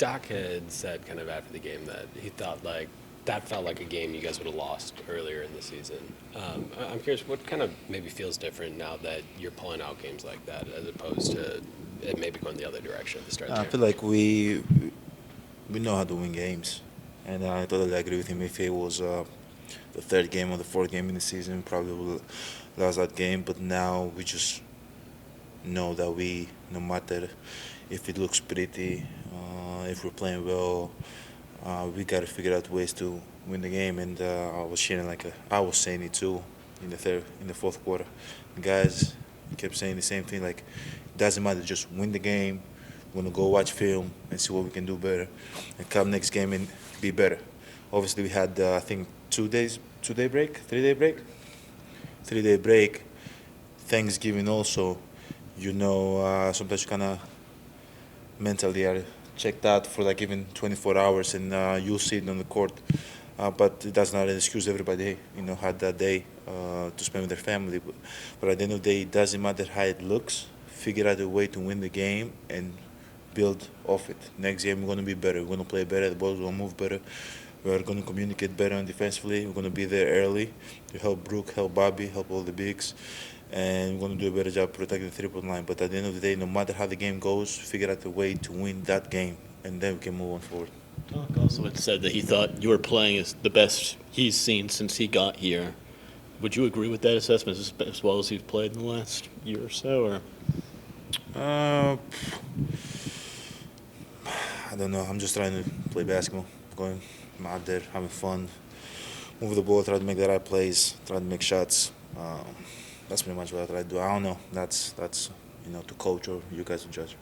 Doc had said kind of after the game that he thought like that felt like a game you guys would have lost earlier in the season. I'm curious, what kind of maybe feels different now that you're pulling out games like that as opposed to it maybe going the other direction at the start of I the feel year? like we know how to win games, and I totally agree with him. If it was the third game or the fourth game in the season, probably would lost that game. But now we just know that no matter if it looks pretty, if we're playing well, we got to figure out ways to win the game. And I was saying it too in the fourth quarter. Guys kept saying the same thing. Like, it doesn't matter, just win the game. We're gonna go watch film and see what we can do better, and come next game and be better. Obviously, we had I think 2 day break, 3 day break, 3 day break. Thanksgiving also, sometimes you kind of mentally are checked out for like even 24 hours, and you'll see it on the court. But it does not excuse everybody, had that day to spend with their family. But at the end of the day, it doesn't matter how it looks. Figure out a way to win the game and build off it. Next game, we're going to be better. We're going to play better. The ball's going to move better. We're going to communicate better and defensively. We're going to be there early to help Brook, help Bobby, help all the bigs. And we're going to do a better job protecting the three-point line. But at the end of the day, no matter how the game goes, figure out a way to win that game, and then we can move on forward. Doc also had said that he thought you were playing as the best he's seen since he got here. Would you agree with that assessment as well as he's played in the last year or so? Or? Uh, I don't know. I'm just trying to play basketball. I'm out there having fun, move the ball, try to make the right plays, try to make shots. That's pretty much what I try to do. I don't know. That's to coach or you guys to judge.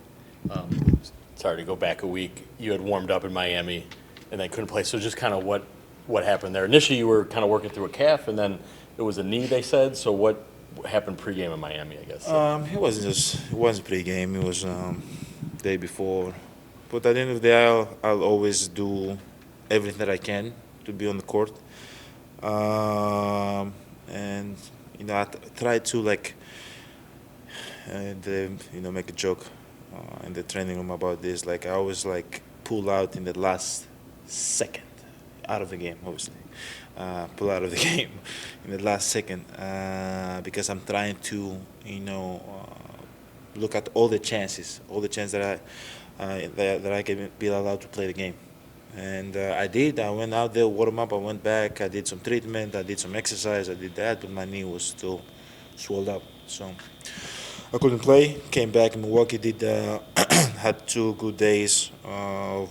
Sorry to go back a week. You had warmed up in Miami and then couldn't play. So just kind of what happened there? Initially, you were kind of working through a calf, and then it was a knee, they said. So what happened pregame in Miami, I guess? It wasn't pre-game. It was day before. But at the end of the day, I'll always do everything that I can to be on the court. And I try to make a joke in the training room about this. Like, I always pull out in the last second out of the game, obviously. Pull out of the game in the last second because I'm trying to, look at all the chances that I can be allowed to play the game. And I did. I went out there, warm up. I went back. I did some treatment. I did some exercise. I did that, but my knee was still swelled up. So I couldn't play. Came back in Milwaukee. Had 2 good days of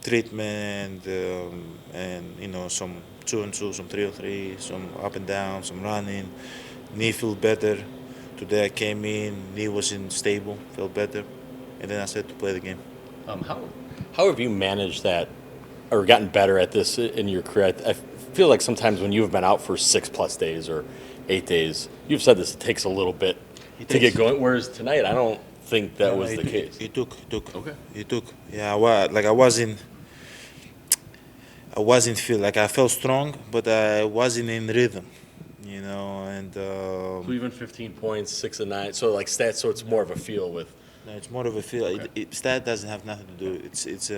treatment and some 2-on-2, some 3-on-3, some up and down, some running. Knee felt better. Today I came in. Knee wasn't stable. Felt better, and then I said to play the game. How have you managed that or gotten better at this in your career? I feel like sometimes when you've been out for 6+ days or 8 days, you've said this, it takes a little bit to get going. Whereas tonight, I don't think that was the case. It took. Okay. It took. Yeah, I wasn't feel like I felt strong, but I wasn't in rhythm, and. So even 15 points, 6 and 9. So like stats, so it's more of a feel with. No, it's more of a feel. Okay. Stat doesn't have nothing to do. It's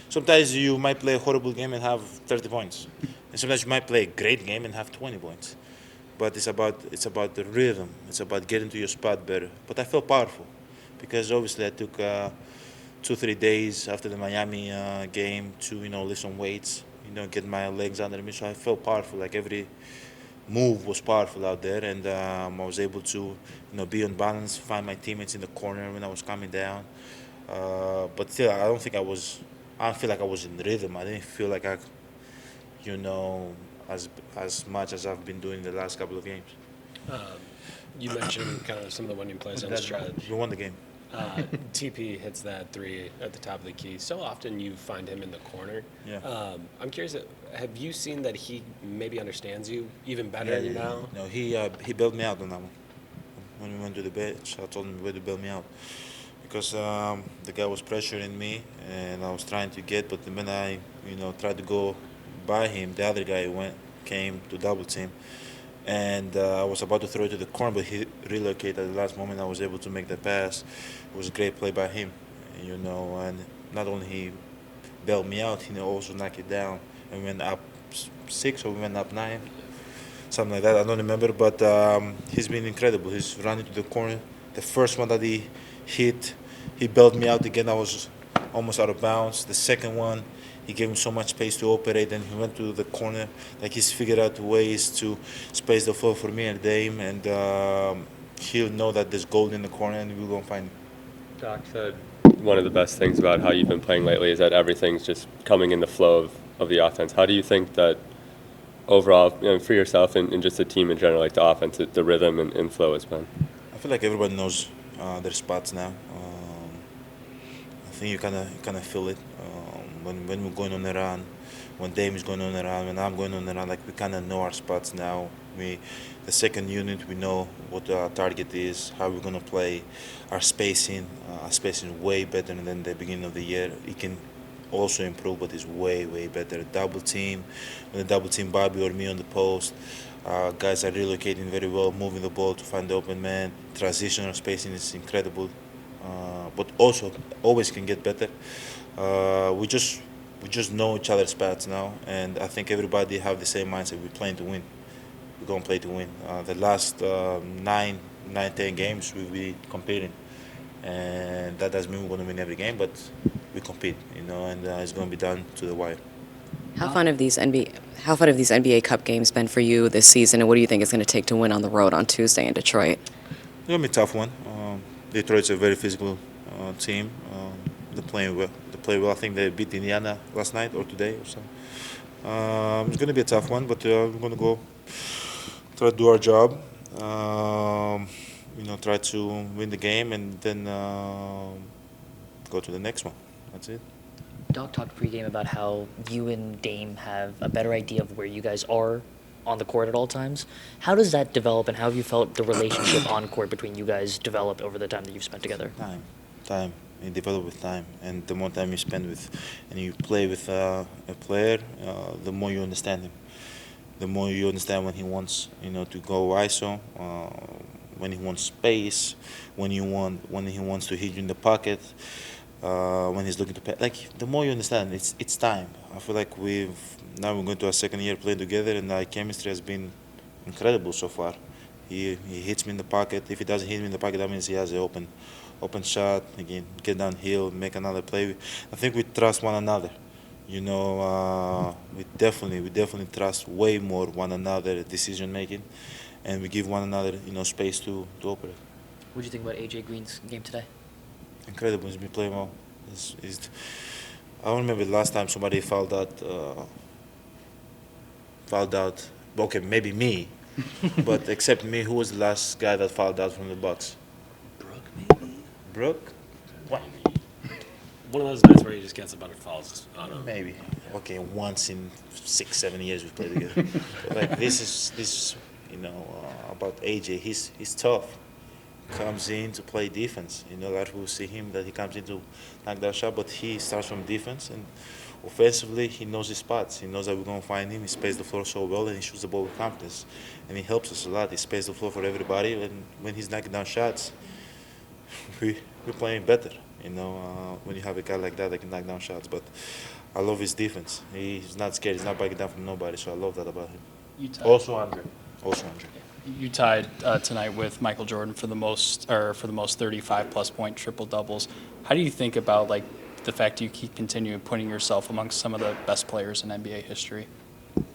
sometimes you might play a horrible game and have 30 points, and sometimes you might play a great game and have 20 points. But it's about the rhythm. It's about getting to your spot better. But I felt powerful because obviously I took 2-3 days after the Miami game to lift some weights, get my legs under me. So I felt powerful. Like every move was powerful out there, and I was able to, be on balance, find my teammates in the corner when I was coming down. But still, I don't feel like I was in rhythm. I didn't feel like as much as I've been doing the last couple of games. You mentioned kind of some of the winning plays on the stretch. We won the game. TP hits that 3 at the top of the key. So often you find him in the corner. Yeah. I'm curious, have you seen that he maybe understands you even better now? No, he bailed me out on that one. When we went to the bench, I told him where to bail me out because the guy was pressuring me and I was trying to get, but when I tried to go by him, the other guy came to double team. And I was about to throw it to the corner, but he relocated at the last moment. I was able to make the pass. It was a great play by him, and not only he bailed me out. He also knocked it down and went up 6 or we went up 9, something like that. I don't remember, but he's been incredible. He's running to the corner. The first one that he hit, he bailed me out again. I was almost out of bounds. The second one, he gave him so much space to operate, and he went to the corner. Like he's figured out ways to space the floor for me and Dame, and he'll know that there's gold in the corner, and we're gonna find it. Doc said one of the best things about how you've been playing lately is that everything's just coming in the flow of the offense. How do you think that overall, for yourself and just the team in general, like the offense, the rhythm and flow has been? I feel like everybody knows their spots now. I think you kind of feel it when we're going on a run, when Dame is going on a run, when I'm going on a run. Like we kind of know our spots now. The second unit, we know what our target is, how we're gonna play, our spacing. Our spacing is way better than the beginning of the year. It can also improve, but it's way better. Double team, when the double team Bobby or me on the post. Guys are relocating very well, moving the ball to find the open man. Transitional spacing is incredible, but also always can get better. We just know each other's spots now, and I think everybody have the same mindset. We're playing to win. We're gonna play to win. The last 10 games we've been competing, and that doesn't mean we're gonna win every game, but we compete, and it's gonna be done to the wire. How fun have these NBA Cup games been for you this season, and what do you think it's going to take to win on the road on Tuesday in Detroit? It's gonna be a tough one. Detroit's a very physical team. They're playing well. They play well. I think they beat Indiana last night or today or something. It's gonna be a tough one, but we're gonna go try to do our job. Try to win the game and then go to the next one. That's it. Doc talked pregame about how you and Dame have a better idea of where you guys are on the court at all times. How does that develop, and how have you felt the relationship on court between you guys develop over the time that you've spent together? Time. You develop with time, and the more time you spend with, and you play with a player, the more you understand him. The more you understand when he wants, to go ISO, when he wants space, when he wants to hit you in the pocket. When he's looking to pay, the more you understand, it's time. I feel like we're going to our second year playing together, and our chemistry has been incredible so far. He hits me in the pocket. If he doesn't hit me in the pocket, that means he has an open shot. Again, get downhill, make another play. I think we trust one another. We definitely trust way more one another decision making, and we give one another space to operate. What do you think about AJ Green's game today? Incredible. He's been playing well. I don't remember the last time somebody fouled out. Okay, maybe me, but except me, who was the last guy that fouled out from the Bucks? Brooke, maybe? Brooke? What? One of those nights where he just gets a bunch of fouls on him. Maybe. Okay, once in 6-7 years we played together. But this about AJ. He's tough. Comes in to play defense. That we'll see him that he comes in to knock down shot, but he starts from defense, and offensively he knows his spots. He knows that we're going to find him. He spaces the floor so well, and he shoots the ball with confidence, and he helps us a lot. He spaces the floor for everybody, and when he's knocking down shots, we're playing better. When you have a guy like that can knock down shots. But I love his defense. He's not scared. He's not backing down from nobody. So I love that about him. Also Andre. You tied tonight with Michael Jordan for the most 35+ point triple doubles. How do you think about the fact you keep continuing putting yourself amongst some of the best players in NBA history?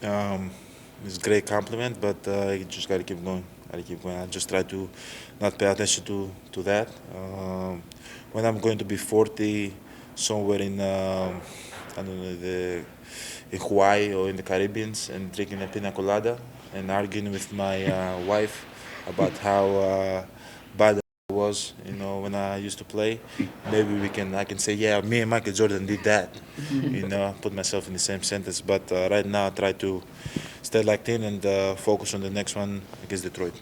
It's a great compliment, but you just got to keep going. I just try to not pay attention to that. When I'm going to be 40 somewhere in in Hawaii or in the Caribbean and drinking a pina colada and arguing with my wife about how bad I was, when I used to play, maybe I can say, yeah, me and Michael Jordan did that. Put myself in the same sentence. But right now I try to stay locked in and focus on the next one against Detroit.